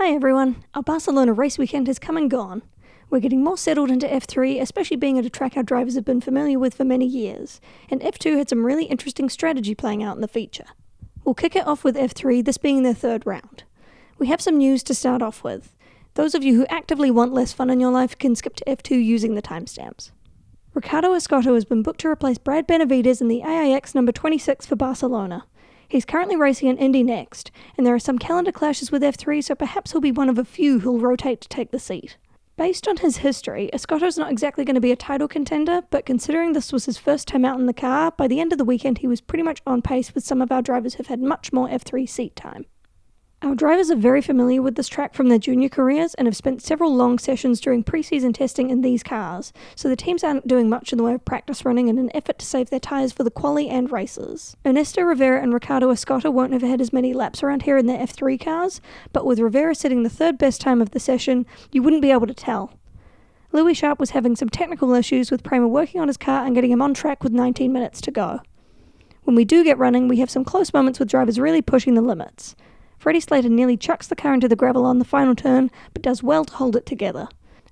Hi everyone, our Barcelona race weekend has come and gone. We're getting more settled into F3, especially being at a track our drivers have been familiar with for many years, and F2 had some really interesting strategy playing out in the feature. We'll kick it off with F3, this being their third round. We have some news to start off with. Those of you who actively want less fun in your life can skip to F2 using the timestamps. Ricardo Escoto has been booked to replace Brad Benavides in the AIX number 26 for Barcelona. He's currently racing in Indy next, and there are some calendar clashes with F3, so perhaps he'll be one of a few who'll rotate to take the seat. Based on his history, Escoto's not exactly going to be a title contender, but considering this was his first time out in the car, by the end of the weekend he was pretty much on pace with some of our drivers who've had much more F3 seat time. Our drivers are very familiar with this track from their junior careers and have spent several long sessions during pre-season testing in these cars, so the teams aren't doing much in the way of practice running in an effort to save their tyres for the quali and races. Ernesto Rivera and Ricardo Escoto won't have had as many laps around here in their F3 cars, but with Rivera setting the third best time of the session, you wouldn't be able to tell. Louis Sharp was having some technical issues with Prema working on his car and getting him on track with 19 minutes to go. When we do get running, we have some close moments with drivers really pushing the limits. Freddie Slater nearly chucks the car into the gravel on the final turn, but does well to hold it together.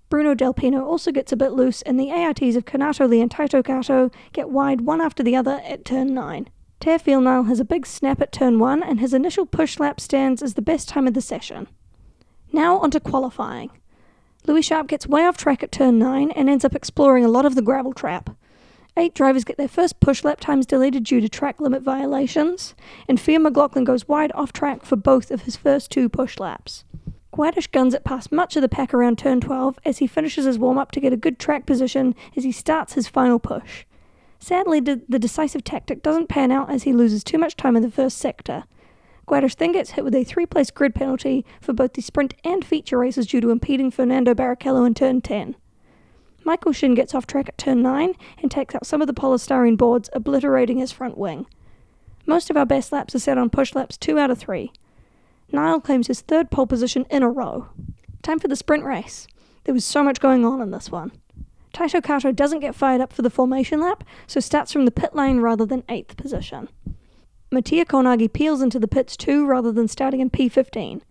Bruno Del Pino also gets a bit loose, and the ARTs of Canato Lee and Taito Kato get wide one after the other at turn 9. Ter Fielnal has a big snap at turn 1, and his initial push lap stands as the best time of the session. Now onto qualifying. Louis Sharp gets way off track at turn 9 and ends up exploring a lot of the gravel trap. 8 drivers get their first push lap times deleted due to track limit violations, and Fia McLaughlin goes wide off track for both of his first 2 push laps. Guadish guns it past much of the pack around turn 12 as he finishes his warm-up to get a good track position as he starts his final push. Sadly, the decisive tactic doesn't pan out as he loses too much time in the first sector. Guadish then gets hit with a 3-place grid penalty for both the sprint and feature races due to impeding Fernando Barrichello in turn 10. Michael Shin gets off track at turn 9 and takes out some of the polystyrene boards, obliterating his front wing. Most of our best laps are set on push laps 2 out of 3. Niall claims his third pole position in a row. Time for the sprint race. There was so much going on in this one. Taito Kato doesn't get fired up for the formation lap, so starts from the pit lane rather than 8th position. Mattia Konagi peels into the pits too rather than starting in P15.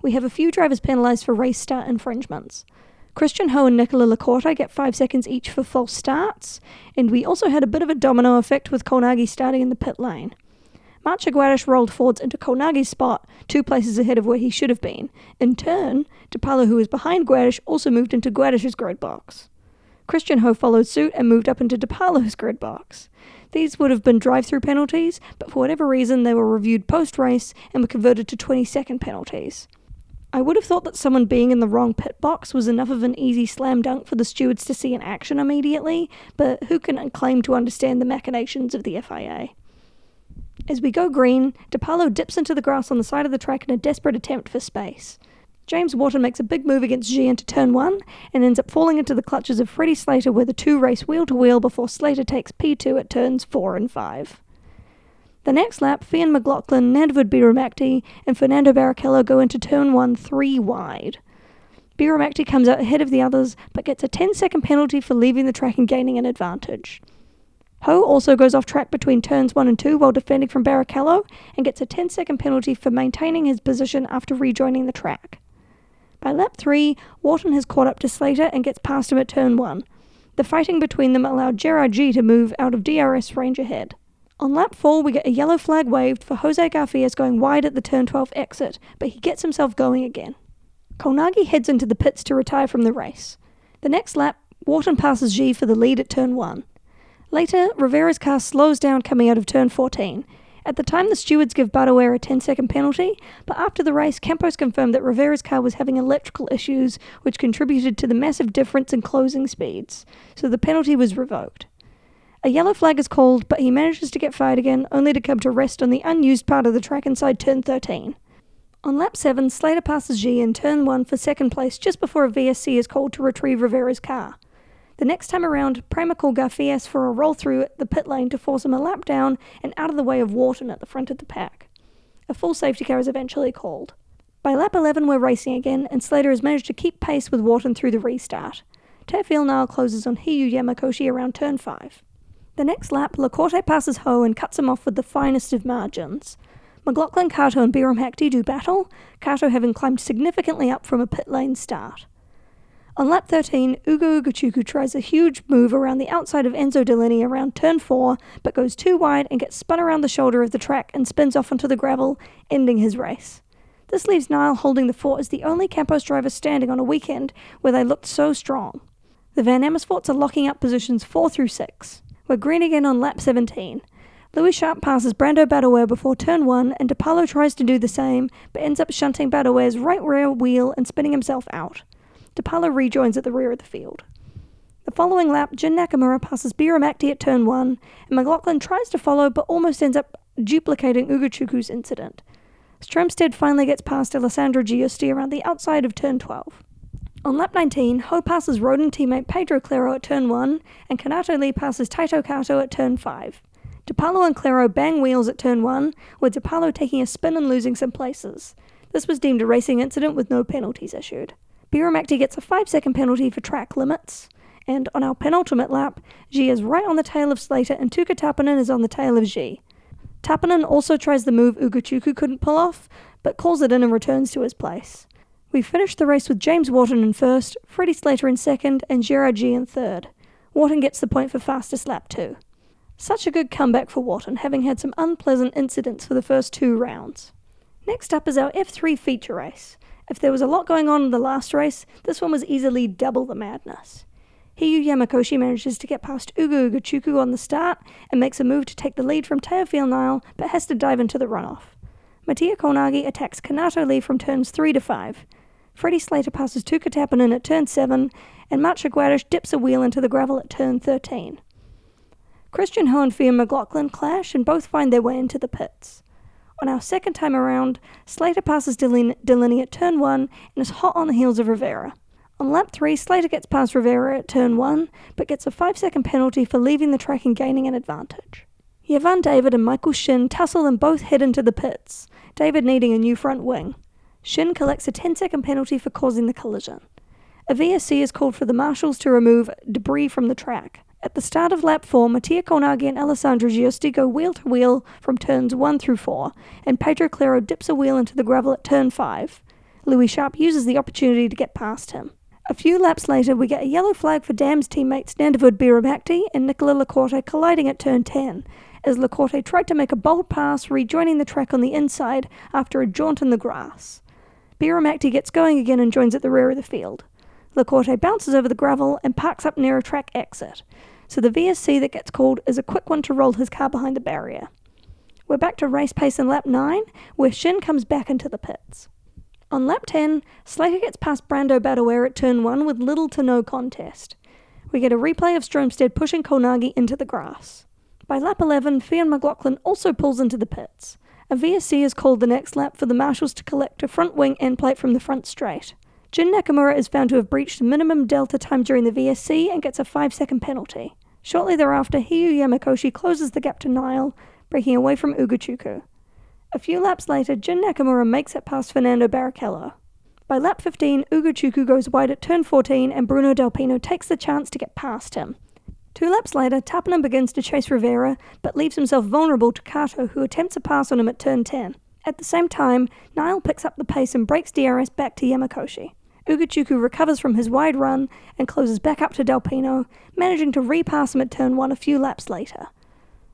We have a few drivers penalised for race start infringements. Christian Ho and Nicola Lacorte get 5 seconds each for false starts, and we also had a bit of a domino effect with Konagi starting in the pit lane. Marcia Guadish rolled forwards into Konagi's spot, 2 places ahead of where he should have been. In turn, DePaulo, who was behind Guadish, also moved into Guadish's grid box. Christian Ho followed suit and moved up into DePaulo's grid box. These would have been drive-through penalties, but for whatever reason they were reviewed post-race and were converted to 20-second penalties. I would have thought that someone being in the wrong pit box was enough of an easy slam dunk for the stewards to see in action immediately, but who can claim to understand the machinations of the FIA? As we go green, DePaulo dips into the grass on the side of the track in a desperate attempt for space. James Wharton makes a big move against G into turn 1 and ends up falling into the clutches of Freddie Slater where the 2 race wheel to wheel before Slater takes P2 at turns 4 and 5. The next lap, Fionn McLaughlin, Nandwood Biramakti, and Fernando Barrichello go into turn 1 3 wide. Biramakti comes out ahead of the others, but gets a 10-second penalty for leaving the track and gaining an advantage. Ho also goes off track between turns 1 and 2 while defending from Barrichello, and gets a 10-second penalty for maintaining his position after rejoining the track. By lap 3, Wharton has caught up to Slater and gets past him at turn 1. The fighting between them allowed Gerard G to move out of DRS range ahead. On lap 4, we get a yellow flag waved for Jose Garfias going wide at the turn 12 exit, but he gets himself going again. Konagi heads into the pits to retire from the race. The next lap, Wharton passes G for the lead at turn 1. Later, Rivera's car slows down coming out of turn 14. At the time, the stewards give Badoer a 10-second penalty, but after the race, Campos confirmed that Rivera's car was having electrical issues, which contributed to the massive difference in closing speeds, so the penalty was revoked. A yellow flag is called, but he manages to get fired again, only to come to rest on the unused part of the track inside turn 13. On lap 7, Slater passes G in turn 1 for second place just before a VSC is called to retrieve Rivera's car. The next time around, Prema called Garfias for a roll-through at the pit lane to force him a lap down and out of the way of Wharton at the front of the pack. A full safety car is eventually called. By lap 11, we're racing again, and Slater has managed to keep pace with Wharton through the restart. Ter Fielnal closes on Hiyu Yamakoshi around turn 5. The next lap, Lacorte passes Ho and cuts him off with the finest of margins. McLaughlin, Kato and Biramhakti do battle, Kato having climbed significantly up from a pit lane start. On lap 13, Ugo Ugochukwu tries a huge move around the outside of Enzo Delaney around turn 4, but goes too wide and gets spun around the shoulder of the track and spins off onto the gravel, ending his race. This leaves Niall holding the fort as the only Campos driver standing on a weekend where they looked so strong. The Van Amersfoorts are locking up positions 4 through 6. We're green again on lap 17. Louis Sharp passes Brando Badaware before turn 1 and DePaulo tries to do the same, but ends up shunting Badaware's right rear wheel and spinning himself out. DePaulo rejoins at the rear of the field. The following lap, Jin Nakamura passes Biramhakti at turn 1, and McLaughlin tries to follow but almost ends up duplicating Ugochukwu's incident. Stromstead finally gets past Alessandro Giusti around the outside of turn 12. On lap 19, Ho passes Rodin teammate Pedro Claro at turn 1, and Kanato Lee passes Taito Kato at turn 5. DePaulo and Claro bang wheels at turn 1, with DePaulo taking a spin and losing some places. This was deemed a racing incident with no penalties issued. Biramhakti gets a 5-second penalty for track limits, and on our penultimate lap, G is right on the tail of Slater and Tuka Tapanen is on the tail of G. Tapanen also tries the move Ugochukwu couldn't pull off, but calls it in and returns to his place. We finished the race with James Wharton in first, Freddie Slater in second, and Gerard G in third. Wharton gets the point for fastest lap too. Such a good comeback for Wharton, having had some unpleasant incidents for the first 2 rounds. Next up is our F3 feature race. If there was a lot going on in the last race, this one was easily double the madness. Hiyu Yamakoshi manages to get past Ugo Ugochukwu on the start and makes a move to take the lead from Teofil Niall, but has to dive into the runoff. Mattia Kolnagi attacks Kanato Lee from turns 3 to 5. Freddie Slater passes Tuka Tapanen at turn 7, and Marcia Guadish dips a wheel into the gravel at turn 13. Christian Ho and Fia McLaughlin clash and both find their way into the pits. On our second time around, Slater passes Delaney at turn 1 and is hot on the heels of Rivera. On lap 3, Slater gets past Rivera at turn 1, but gets a 5-second penalty for leaving the track and gaining an advantage. Yvonne David and Michael Shin tussle and both head into the pits, David needing a new front wing. Shin collects a 10-second penalty for causing the collision. A VSC is called for the marshals to remove debris from the track. At the start of lap 4, Mattia Kolnagi and Alessandro Giusti go wheel to wheel from turns 1 through 4, and Pedro Claro dips a wheel into the gravel at turn 5. Louis Sharp uses the opportunity to get past him. A few laps later, we get a yellow flag for Dam's teammates Nandavud Biramhakti and Nicola Lacorte colliding at turn 10, as Lacorte tried to make a bold pass, rejoining the track on the inside after a jaunt in the grass. Biramhakti gets going again and joins at the rear of the field. Lacorte bounces over the gravel and parks up near a track exit, so the VSC that gets called is a quick one to roll his car behind the barrier. We're back to race pace in lap 9, where Shin comes back into the pits. On lap 10, Slater gets past Brando Badaware at turn 1 with little to no contest. We get a replay of Stromstead pushing Kolnagi into the grass. By lap 11, Fionn McLaughlin also pulls into the pits. A VSC is called the next lap for the marshals to collect a front wing end plate from the front straight. Jin Nakamura is found to have breached the minimum delta time during the VSC and gets a 5-second penalty. Shortly thereafter, Hiyu Yamakoshi closes the gap to Niall, breaking away from Ugochukwu. A few laps later, Jin Nakamura makes it past Fernando Barrichello. By lap 15, Ugochukwu goes wide at turn 14 and Bruno Delpino takes the chance to get past him. 2 laps later, Tapanen begins to chase Rivera, but leaves himself vulnerable to Kato, who attempts a pass on him at turn 10. At the same time, Niall picks up the pace and breaks DRS back to Yamakoshi. Ugochukwu recovers from his wide run and closes back up to Delpino, managing to repass him at turn 1 a few laps later.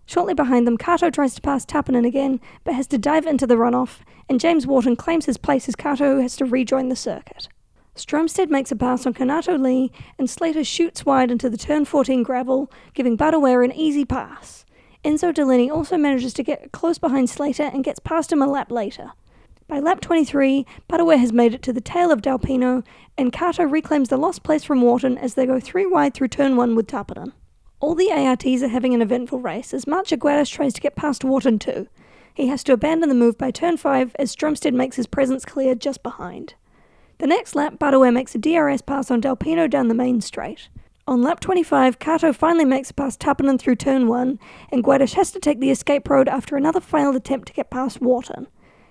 Shortly behind them, Kato tries to pass Tapanen again, but has to dive into the runoff, and James Wharton claims his place as Kato has to rejoin the circuit. Stromstead makes a pass on Kanato Lee, and Slater shoots wide into the turn 14 gravel, giving Badaware an easy pass. Enzo Delaney also manages to get close behind Slater and gets past him a lap later. By lap 23, Badaware has made it to the tail of Delpino, and Kato reclaims the lost place from Wharton as they go 3 wide through turn 1 with Tapanen. All the ARTs are having an eventful race as Marcia Guadish tries to get past Wharton too. He has to abandon the move by turn 5 as Stromstead makes his presence clear just behind. The next lap, Badaware makes a DRS pass on Delpino down the main straight. On lap 25, Kato finally makes it past Tapanen through turn 1, and Guadish has to take the escape road after another failed attempt to get past Wharton.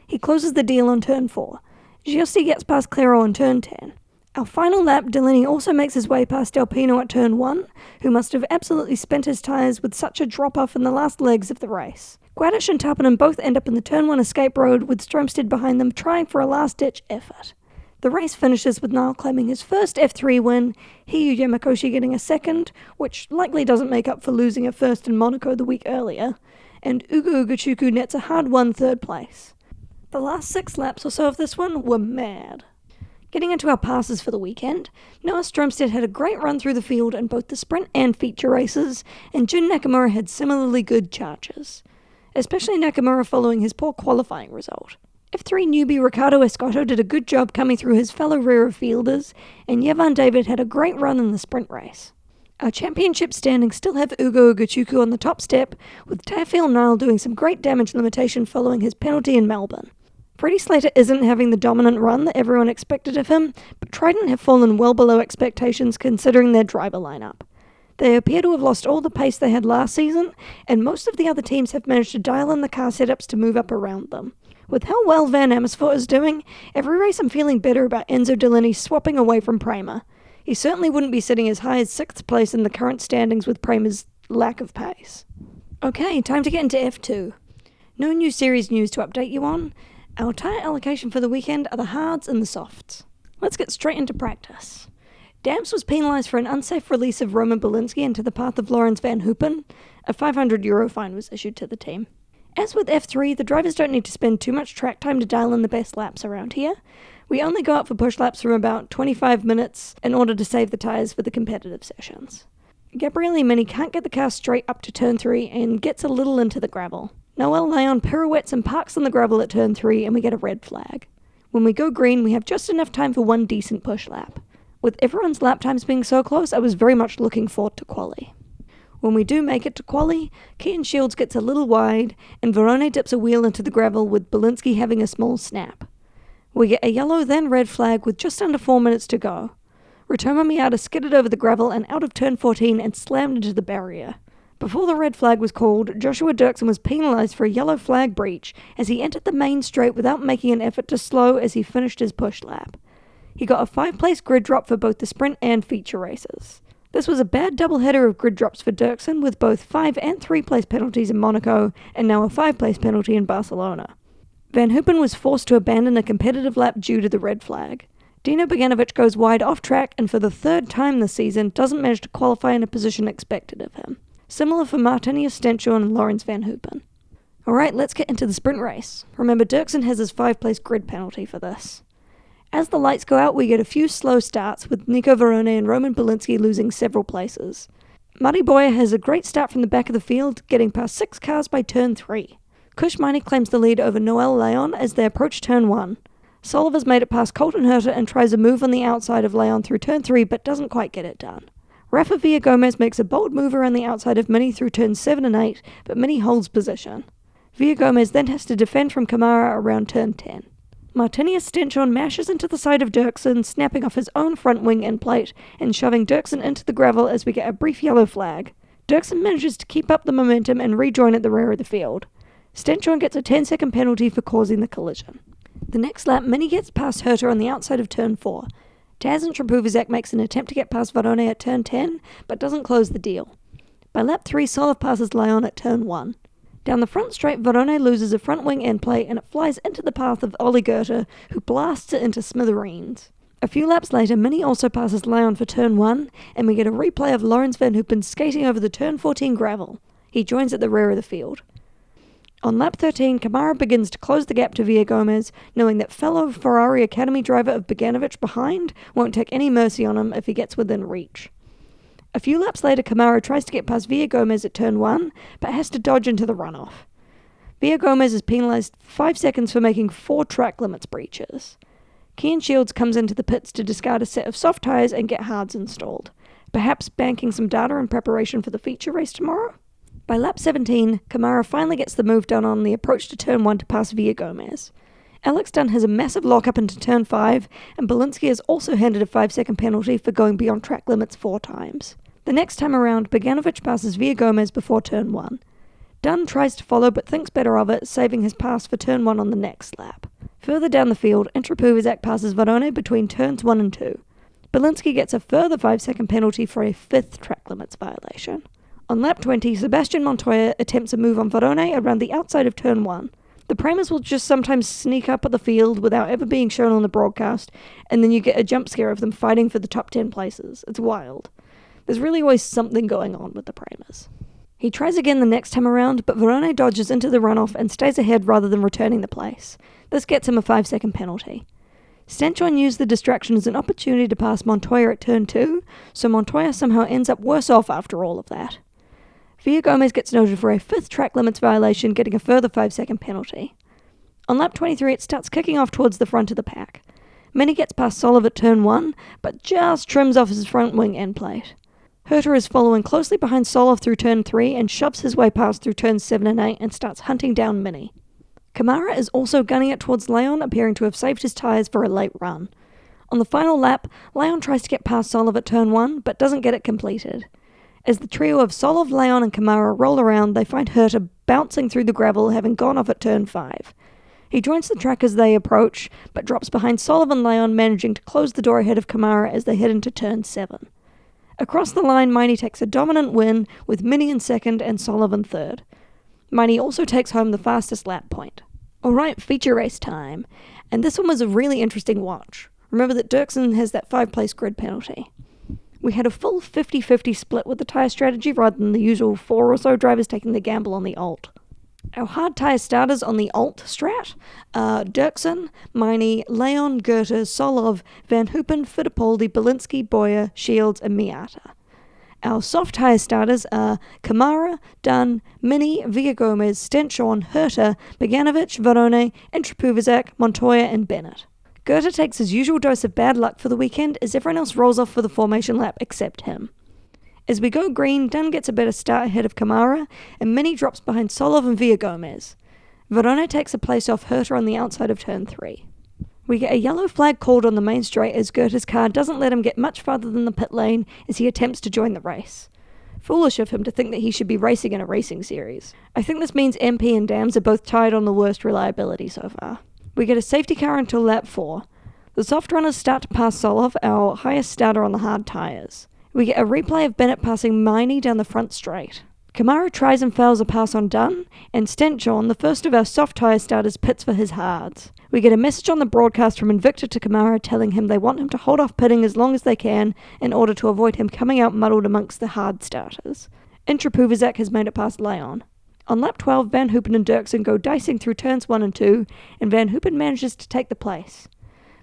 He closes the deal on turn 4. Giusti gets past Claro on turn 10. Our final lap, Delaney also makes his way past Delpino at turn 1, who must have absolutely spent his tyres with such a drop-off in the last legs of the race. Guadish and Tarpanen both end up in the turn 1 escape road with Stromstead behind them trying for a last-ditch effort. The race finishes with Niall claiming his first F3 win, Hiyu Yamakoshi getting a second, which likely doesn't make up for losing a first in Monaco the week earlier, and Ugo Ugachuku nets a hard-won third place. The last 6 laps or so of this one were mad. Getting into our passes for the weekend, Noah Stromstead had a great run through the field in both the sprint and feature races, and Jun Nakamura had similarly good charges, especially Nakamura following his poor qualifying result. F3 newbie Ricardo Escotto did a good job coming through his fellow rear of fielders, and Yevan David had a great run in the sprint race. Our championship standings still have Ugo Ugachuku on the top step, with Teofil Niall doing some great damage limitation following his penalty in Melbourne. Freddie Slater isn't having the dominant run that everyone expected of him, but Trident have fallen well below expectations considering their driver lineup. They appear to have lost all the pace they had last season, and most of the other teams have managed to dial in the car setups to move up around them. With how well Van Amersfoort is doing, every race I'm feeling better about Enzo Delaney swapping away from Prema. He certainly wouldn't be sitting as high as 6th place in the current standings with Prema's lack of pace. Okay, time to get into F2. No new series news to update you on. Our tyre allocation for the weekend are the hards and the softs. Let's get straight into practice. Damps was penalised for an unsafe release of Roman Belinsky into the path of Lawrence Van Hoopen. A €500 fine was issued to the team. As with F3, the drivers don't need to spend too much track time to dial in the best laps around here. We only go out for push laps from about 25 minutes in order to save the tyres for the competitive sessions. Gabriele Mini can't get the car straight up to turn 3 and gets a little into the gravel. Noel Leon pirouettes and parks on the gravel at turn 3 and we get a red flag. When we go green, we have just enough time for one decent push lap. With everyone's lap times being so close, I was very much looking forward to quali. When we do make it to quali, Keaton Shields gets a little wide and Verone dips a wheel into the gravel with Belinsky having a small snap. We get a yellow then red flag with just under 4 minutes to go. Rotoma Miata skidded over the gravel and out of turn 14 and slammed into the barrier. Before the red flag was called, Joshua Dirksen was penalised for a yellow flag breach as he entered the main straight without making an effort to slow as he finished his push lap. He got a 5-place grid drop for both the sprint and feature races. This was a bad doubleheader of grid drops for Dirksen with both 5 and 3-place penalties in Monaco and now a 5-place penalty in Barcelona. Van Hoopen was forced to abandon a competitive lap due to the red flag. Dino Bogdanovic goes wide off track and for the 3rd time this season doesn't manage to qualify in a position expected of him. Similar for Martinius Stenchel and Lawrence Van Hoopen. Alright, let's get into the sprint race. Remember, Dirksen has his 5-place grid penalty for this. As the lights go out, we get a few slow starts, with Nico Verone and Roman Belinsky losing several places. Muddy Boyer has a great start from the back of the field, getting past 6 cars by turn 3. Kush Miney claims the lead over Noel Leon as they approach turn 1. Soliver's made it past Colton Herter and tries a move on the outside of Leon through turn 3 but doesn't quite get it done. Rafa Villagomez makes a bold move around the outside of Mini through turns 7 and 8, but Mini holds position. Villagomez then has to defend from Kamara around turn 10. Martinius Stenchon mashes into the side of Dirksen, snapping off his own front wing end plate and shoving Dirksen into the gravel as we get a brief yellow flag. Dirksen manages to keep up the momentum and rejoin at the rear of the field. Stenchon gets a 10-second penalty for causing the collision. The next lap, Mini gets past Herter on the outside of turn 4. Taz and Trapuvizek makes an attempt to get past Varone at turn 10, but doesn't close the deal. By lap 3, Solov passes Leon at turn 1. Down the front straight, Varone loses a front wing end plate and it flies into the path of Olli Goethe, who blasts it into smithereens. A few laps later, Mini also passes Leon for turn 1, and we get a replay of Lawrence Van Hoopen skating over the turn 14 gravel. He joins at the rear of the field. On lap 13, Kamara begins to close the gap to Villagomez, knowing that fellow Ferrari Academy driver of Bogdanovic behind won't take any mercy on him if he gets within reach. A few laps later, Kamara tries to get past Villagomez at turn 1, but has to dodge into the runoff. Villagomez is penalised 5 seconds for making 4 track limits breaches. Kean Shields comes into the pits to discard a set of soft tyres and get hards installed, perhaps banking some data in preparation for the feature race tomorrow? By lap 17, Kamara finally gets the move done on the approach to turn 1 to pass Villagomez. Alex Dunn has a massive lock-up into turn 5, and Belinsky is also handed a 5-second penalty for going beyond track limits 4 times. The next time around, Bogdanovic passes Villagomez before turn 1. Dunn tries to follow but thinks better of it, saving his pass for turn 1 on the next lap. Further down the field, Trapuvizek passes Varone between turns 1 and 2. Belinsky gets a further 5-second penalty for a 5th track limits violation. On lap 20, Sebastian Montoya attempts a move on Varone around the outside of turn 1. The primers will just sometimes sneak up at the field without ever being shown on the broadcast, and then you get a jump scare of them fighting for the top 10 places. It's wild. There's really always something going on with the primers. He tries again the next time around, but Varone dodges into the runoff and stays ahead rather than returning the place. This gets him a 5-second penalty. Stenchon used the distraction as an opportunity to pass Montoya at turn 2, so Montoya somehow ends up worse off after all of that. Villagomez gets noted for a 5th track limits violation, getting a further 5-second penalty. On lap 23, it starts kicking off towards the front of the pack. Mini gets past Solov at turn 1, but just trims off his front wing end plate. Herta is following closely behind Solov through turn 3 and shoves his way past through turns 7 and 8 and starts hunting down Mini. Kamara is also gunning it towards Leon, appearing to have saved his tyres for a late run. On the final lap, Leon tries to get past Solov at turn 1, but doesn't get it completed. As the trio of Solov, Leon and Kamara roll around, they find Herta bouncing through the gravel, having gone off at turn 5. He joins the track as they approach, but drops behind Solov and Leon, managing to close the door ahead of Kamara as they head into turn 7. Across the line, Miney takes a dominant win, with Mini in second and Solov in third. Miney also takes home the fastest lap point. Alright, feature race time. And this one was a really interesting watch. Remember that Dirksen has that 5-place grid penalty. We had a full 50-50 split with the tyre strategy rather than the usual 4 or so drivers taking the gamble on the alt. Our hard tyre starters on the alt strat are Dirksen, Miney, Leon, Goethe, Solov, Van Hoopen, Fittipaldi, Belinsky, Boyer, Shields and Miata. Our soft tyre starters are Kamara, Dunn, Mini, Villagomez, Stenchon, Herta, Beganovic, Varone, Entrepuvizak, Montoya and Bennett. Goethe takes his usual dose of bad luck for the weekend as everyone else rolls off for the formation lap except him. As we go green, Dunn gets a better start ahead of Kamara, and Mini drops behind Solov and Villagomez. Varone takes a place off Herta on the outside of turn 3. We get a yellow flag called on the main straight as Goethe's car doesn't let him get much farther than the pit lane as he attempts to join the race. Foolish of him to think that he should be racing in a racing series. I think this means MP and Dams are both tied on the worst reliability so far. We get a safety car until lap 4. The soft runners start to pass Solov, our highest starter on the hard tyres. We get a replay of Bennett passing Miney down the front straight. Kamara tries and fails a pass on Dunn, and Stenchon, the first of our soft tyre starters, pits for his hards. We get a message on the broadcast from Invicta to Kamara telling him they want him to hold off pitting as long as they can in order to avoid him coming out muddled amongst the hard starters. Entrepuvizak has made it past Leon. On lap 12, Van Hoopen and Dirksen go dicing through turns 1 and 2, and Van Hoopen manages to take the place.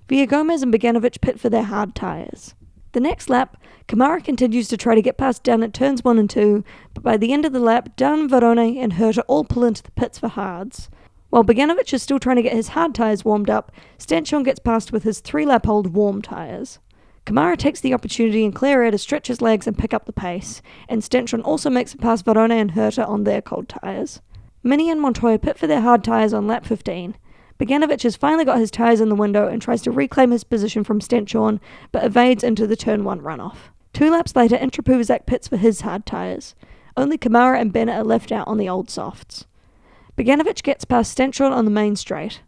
Villagomez and Beganovic pit for their hard tyres. The next lap, Kamara continues to try to get past Dunn at turns 1 and 2, but by the end of the lap, Dunn, Varone and Herta all pull into the pits for hards. While Beganovic is still trying to get his hard tyres warmed up, Stenchon gets past with his 3-lap-old warm tyres. Kamara takes the opportunity in clear air to stretch his legs and pick up the pace, and Stenchon also makes it past Varone and Herta on their cold tyres. Mini and Montoya pit for their hard tyres on lap 15. Beganovic has finally got his tyres in the window and tries to reclaim his position from Stenchon, but evades into the turn 1 runoff. 2 laps later, Entrepuvizak pits for his hard tyres. Only Kamara and Bennett are left out on the old softs. Beganovic gets past Stenchon on the main straight.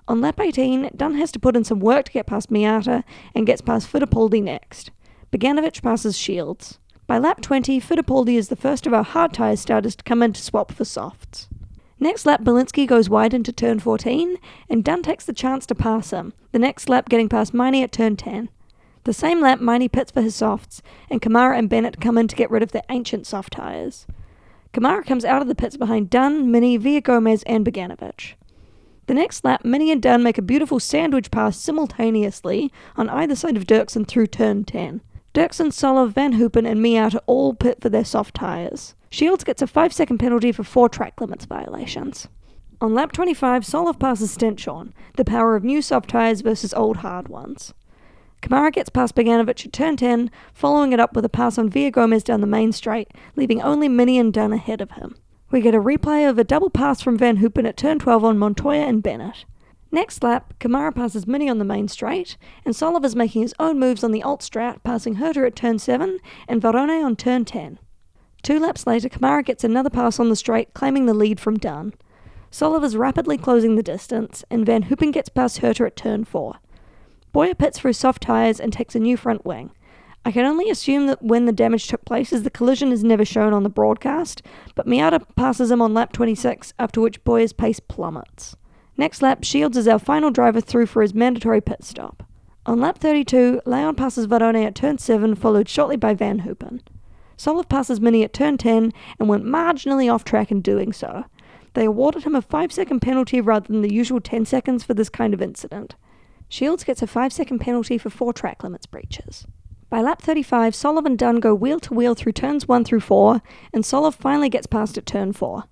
On lap 18, Dunn has to put in some work to get past Miata and gets past Fittipaldi next. Beganovic passes Shields. By lap 20, Fittipaldi is the first of our hard tyre starters to come in to swap for softs. Next lap, Belinsky goes wide into turn 14, and Dunn takes the chance to pass him, the next lap getting past Miney at turn 10. The same lap, Miney pits for his softs, and Kamara and Bennett come in to get rid of their ancient soft tyres. Kamara comes out of the pits behind Dunn, Mini, Villagomez and Beganovic. The next lap, Mini and Dunn make a beautiful sandwich pass simultaneously on either side of Dirksen through turn 10. Dirksen, Solov, Van Hoopen and Miata all pit for their soft tyres. Shields gets a 5-second penalty for 4 track limits violations. On lap 25, Solov passes Stenchon, the power of new soft tyres versus old hard ones. Kamara gets past Beganovic at turn 10, following it up with a pass on Villagomez down the main straight, leaving only Mini and Dunn ahead of him. We get a replay of a double pass from Van Hoopen at turn 12 on Montoya and Bennett. Next lap, Kamara passes Mini on the main straight, and Solov is making his own moves on the alt strat, passing Herta at turn 7 and Varone on turn 10. 2 laps later, Kamara gets another pass on the straight, claiming the lead from Dunn. Solov is rapidly closing the distance, and Van Hoopen gets past Herta at turn 4. Boyer pits for his soft tyres and takes a new front wing. I can only assume that when the damage took place, as the collision is never shown on the broadcast, but Miata passes him on lap 26, after which Boyer's pace plummets. Next lap, Shields is our final driver through for his mandatory pit stop. On lap 32, Leon passes Varone at turn 7, followed shortly by Van Hoopen. Solov passes Mini at turn 10 and went marginally off track in doing so. They awarded him a 5-second penalty rather than the usual 10 seconds for this kind of incident. Shields gets a 5-second penalty for 4 track limits breaches. By lap 35, Solov and Dunn go wheel-to-wheel through turns 1 through 4, and Solov finally gets past at turn 4.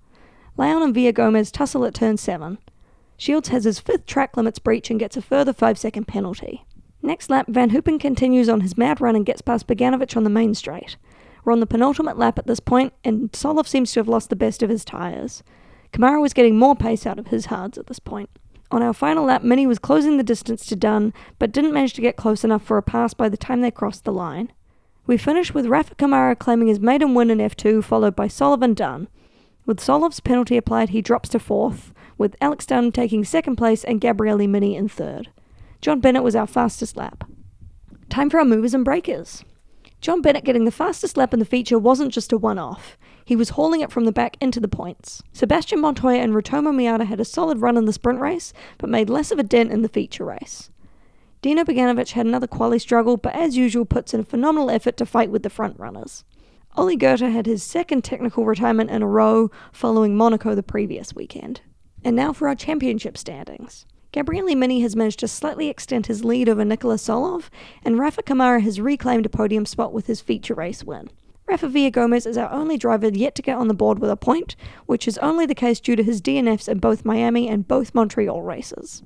Leon and Villagomez tussle at turn 7. Shields has his 5th track limits breach and gets a further 5-second penalty. Next lap, Van Hoopen continues on his mad run and gets past Boganovic on the main straight. We're on the penultimate lap at this point, and Solov seems to have lost the best of his tyres. Kamara was getting more pace out of his hards at this point. On our final lap, Mini was closing the distance to Dunn, but didn't manage to get close enough for a pass by the time they crossed the line. We finished with Rafa Kamara claiming his maiden win in F2, followed by Solov and Dunn. With Solov's penalty applied, he drops to 4th, with Alex Dunn taking 2nd place and Gabriele Mini in 3rd. John Bennett was our fastest lap. Time for our movers and breakers. John Bennett getting the fastest lap in the feature wasn't just a one-off. He was hauling it from the back into the points. Sebastian Montoya and Ritomo Miata had a solid run in the sprint race, but made less of a dent in the feature race. Dino Boganovic had another quali struggle, but as usual puts in a phenomenal effort to fight with the front runners. Olli Goethe had his 2nd technical retirement in a row, following Monaco the previous weekend. And now for our championship standings. Gabriele Mini has managed to slightly extend his lead over Nikola Solov, and Rafa Kamara has reclaimed a podium spot with his feature race win. Rafa Villagomez is our only driver yet to get on the board with a point, which is only the case due to his DNFs in both Miami and both Montreal races.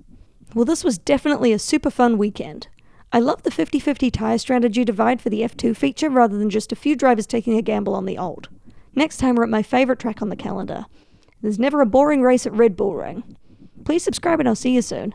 Well, this was definitely a super fun weekend. I love the 50-50 tyre strategy divide for the F2 feature rather than just a few drivers taking a gamble on the old. Next time we're at my favourite track on the calendar. There's never a boring race at Red Bull Ring. Please subscribe and I'll see you soon.